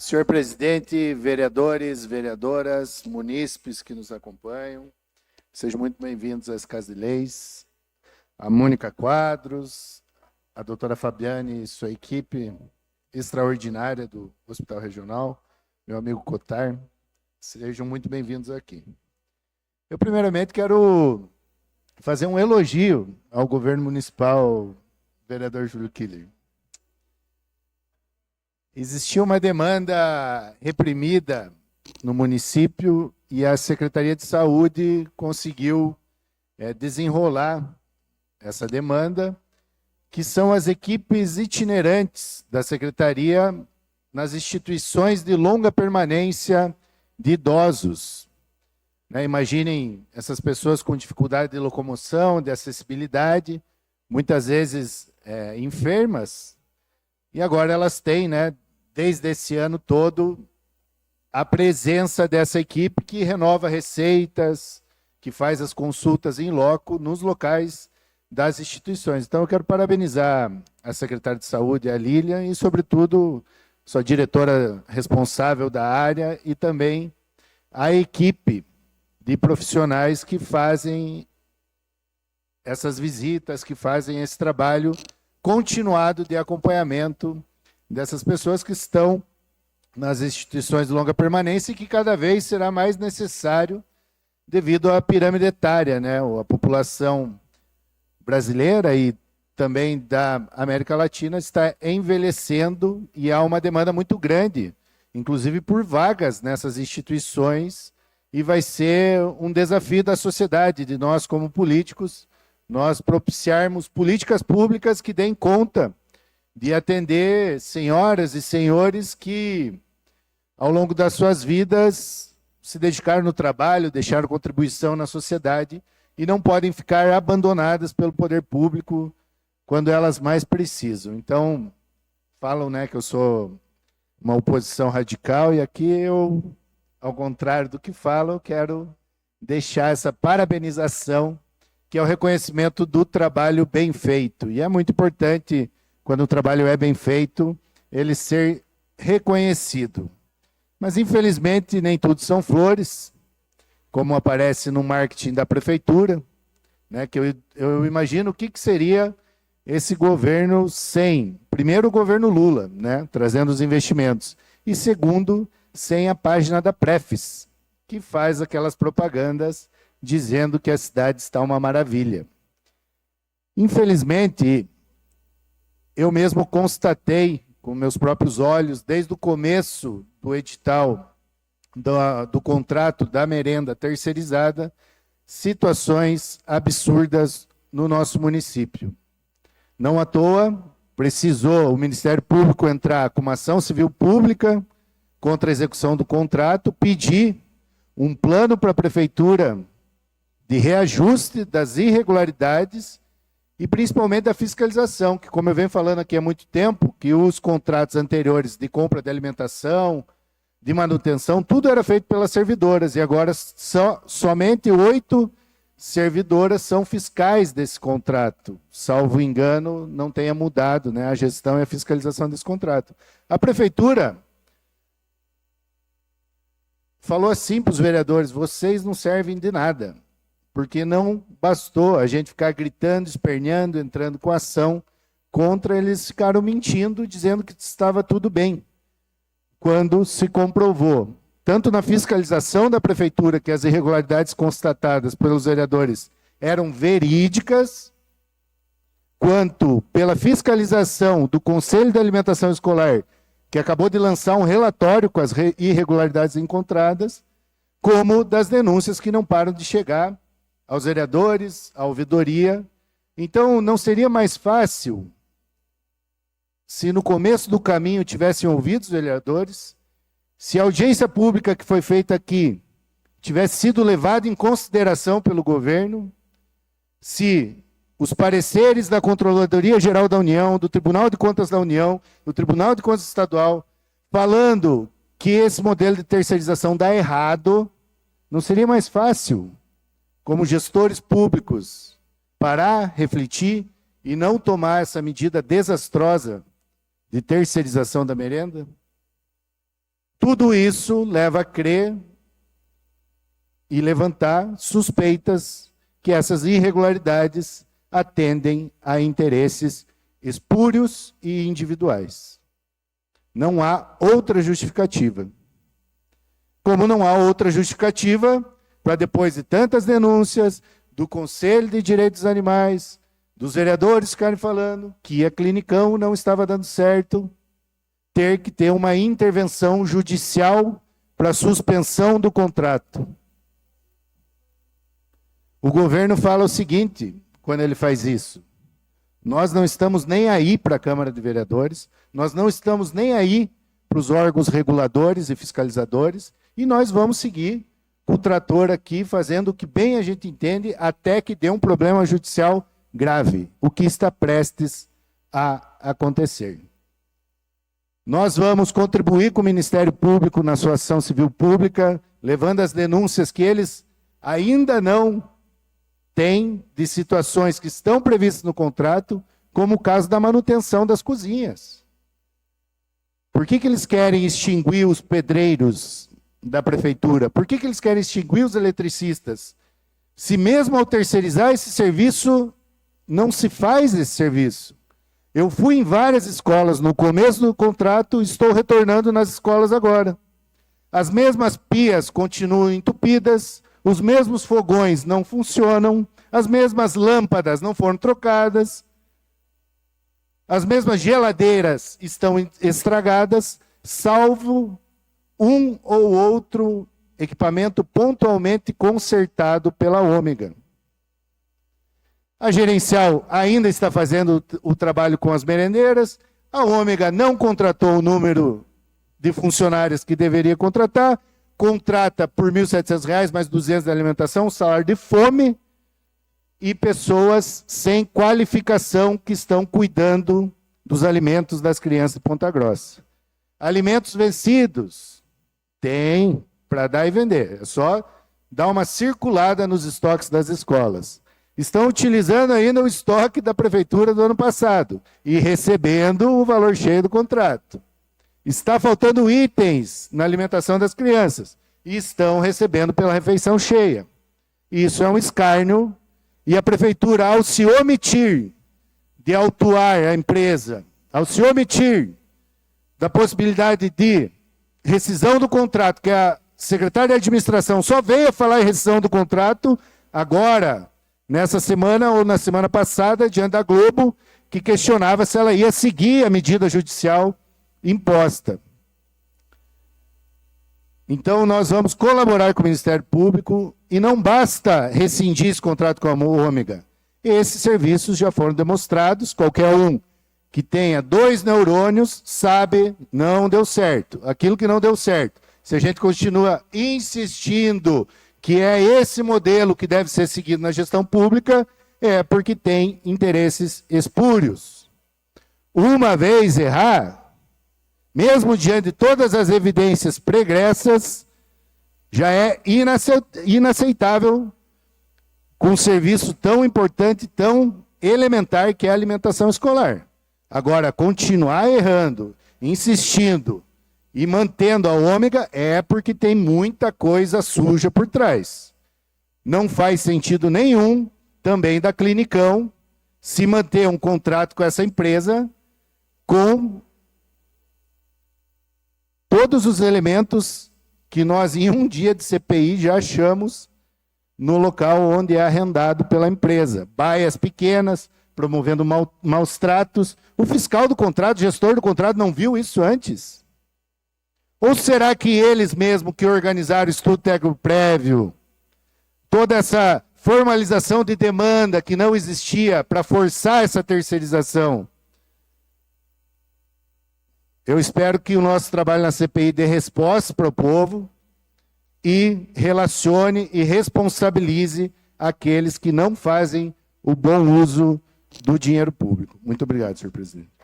Senhor presidente, vereadores, vereadoras, munícipes que nos acompanham, sejam muito bem-vindos às Casas de Leis. A Mônica Quadros, a doutora Fabiane e sua equipe extraordinária do Hospital Regional, meu amigo Cotar, sejam muito bem-vindos aqui. Eu, primeiramente, quero fazer um elogio ao governo municipal, vereador Júlio Killer. Existia uma demanda reprimida no município e a Secretaria de Saúde conseguiu desenrolar essa demanda, que são as equipes itinerantes da Secretaria nas instituições de longa permanência de idosos. Imaginem essas pessoas com dificuldade de locomoção, de acessibilidade, muitas vezes enfermas, e agora elas têm, desde esse ano todo, a presença dessa equipe que renova receitas, que faz as consultas em loco nos locais das instituições. Então, eu quero parabenizar a secretária de Saúde, a Lília, e, sobretudo, sua diretora responsável da área e também a equipe de profissionais que fazem essas visitas, que fazem esse trabalho continuado de acompanhamento dessas pessoas que estão nas instituições de longa permanência e que cada vez será mais necessário devido à pirâmide etária, A população brasileira e também da América Latina está envelhecendo e há uma demanda muito grande, inclusive por vagas nessas instituições, e vai ser um desafio da sociedade, de nós como políticos, nós propiciarmos políticas públicas que deem conta de atender senhoras e senhores que, ao longo das suas vidas, se dedicaram no trabalho, deixaram contribuição na sociedade e não podem ficar abandonadas pelo poder público quando elas mais precisam. Então, falam que eu sou uma oposição radical e aqui eu, ao contrário do que falam, eu quero deixar essa parabenização, que é o reconhecimento do trabalho bem feito. E é muito importante, quando o trabalho é bem feito, ele ser reconhecido. Mas, infelizmente, nem tudo são flores, como aparece no marketing da prefeitura, que eu imagino o que seria esse governo sem, primeiro, o governo Lula, trazendo os investimentos, e segundo, sem a página da Prefis, que faz aquelas propagandas dizendo que a cidade está uma maravilha. Infelizmente, eu mesmo constatei com meus próprios olhos, desde o começo do edital, do contrato da merenda terceirizada, situações absurdas no nosso município. Não à toa, precisou o Ministério Público entrar com uma ação civil pública contra a execução do contrato, pedir um plano para a Prefeitura de reajuste das irregularidades e principalmente da fiscalização, que, como eu venho falando aqui há muito tempo, que os contratos anteriores de compra de alimentação, de manutenção, tudo era feito pelas servidoras, e agora somente 8 servidoras são fiscais desse contrato. Salvo engano, não tenha mudado a gestão e a fiscalização desse contrato. A Prefeitura falou assim para os vereadores: vocês não servem de nada, porque não bastou a gente ficar gritando, esperneando, entrando com ação contra, eles ficaram mentindo, dizendo que estava tudo bem. Quando se comprovou, tanto na fiscalização da prefeitura, que as irregularidades constatadas pelos vereadores eram verídicas, quanto pela fiscalização do Conselho de Alimentação Escolar, que acabou de lançar um relatório com as irregularidades encontradas, como das denúncias que não param de chegar aos vereadores, à ouvidoria. Então, não seria mais fácil se no começo do caminho tivessem ouvido os vereadores, se a audiência pública que foi feita aqui tivesse sido levada em consideração pelo governo, se os pareceres da Controladoria Geral da União, do Tribunal de Contas da União, do Tribunal de Contas Estadual, falando que esse modelo de terceirização dá errado, não seria mais fácil, como gestores públicos, parar, refletir e não tomar essa medida desastrosa de terceirização da merenda? Tudo isso leva a crer e levantar suspeitas que essas irregularidades atendem a interesses espúrios e individuais. Não há outra justificativa. Como não há outra justificativa para, depois de tantas denúncias do Conselho de Direitos dos Animais, dos vereadores ficarem falando que a Clinicão não estava dando certo, ter que ter uma intervenção judicial para suspensão do contrato. O governo fala o seguinte, quando ele faz isso: nós não estamos nem aí para a Câmara de Vereadores, nós não estamos nem aí para os órgãos reguladores e fiscalizadores, e nós vamos seguir com o trator aqui, fazendo o que bem a gente entende, até que dê um problema judicial grave, o que está prestes a acontecer. Nós vamos contribuir com o Ministério Público na sua ação civil pública, levando as denúncias que eles ainda não têm de situações que estão previstas no contrato, como o caso da manutenção das cozinhas. Por que eles querem extinguir os pedreiros da prefeitura? Por que eles querem extinguir os eletricistas? Se mesmo ao terceirizar esse serviço, não se faz esse serviço. Eu fui em várias escolas no começo do contrato, estou retornando nas escolas agora. As mesmas pias continuam entupidas, os mesmos fogões não funcionam, as mesmas lâmpadas não foram trocadas, as mesmas geladeiras estão estragadas, salvo um ou outro equipamento pontualmente consertado pela Ômega. A gerencial ainda está fazendo o trabalho com as merendeiras, a Ômega não contratou o número de funcionários que deveria contratar, contrata por R$ 1.700 mais R$ 200 de alimentação, salário de fome, e pessoas sem qualificação que estão cuidando dos alimentos das crianças de Ponta Grossa. Alimentos vencidos, tem para dar e vender, é só dar uma circulada nos estoques das escolas. Estão utilizando ainda o estoque da prefeitura do ano passado e recebendo o valor cheio do contrato. Está faltando itens na alimentação das crianças e estão recebendo pela refeição cheia. Isso é um escárnio e a prefeitura, ao se omitir de autuar a empresa, ao se omitir da possibilidade de rescisão do contrato, que a secretária de administração só veio a falar em rescisão do contrato agora, nessa semana ou na semana passada, diante da Globo, que questionava se ela ia seguir a medida judicial imposta. Então, nós vamos colaborar com o Ministério Público e não basta rescindir esse contrato com a Ômega. Esses serviços já foram demonstrados, qualquer um que tenha 2 neurônios sabe, não deu certo. Aquilo que não deu certo, se a gente continua insistindo que é esse modelo que deve ser seguido na gestão pública, é porque tem interesses espúrios. Uma vez errar, mesmo diante de todas as evidências pregressas, já é inaceitável com um serviço tão importante, tão elementar que é a alimentação escolar. Agora, continuar errando, insistindo e mantendo a Ômega é porque tem muita coisa suja por trás. Não faz sentido nenhum também da Clinicão se manter um contrato com essa empresa com todos os elementos que nós em um dia de CPI já achamos no local onde é arrendado pela empresa. Baias pequenas, promovendo maus tratos. O fiscal do contrato, gestor do contrato, não viu isso antes? Ou será que eles mesmos que organizaram o estudo técnico prévio, toda essa formalização de demanda que não existia para forçar essa terceirização? Eu espero que o nosso trabalho na CPI dê resposta para o povo e relacione e responsabilize aqueles que não fazem o bom uso do dinheiro público. Muito obrigado, senhor presidente.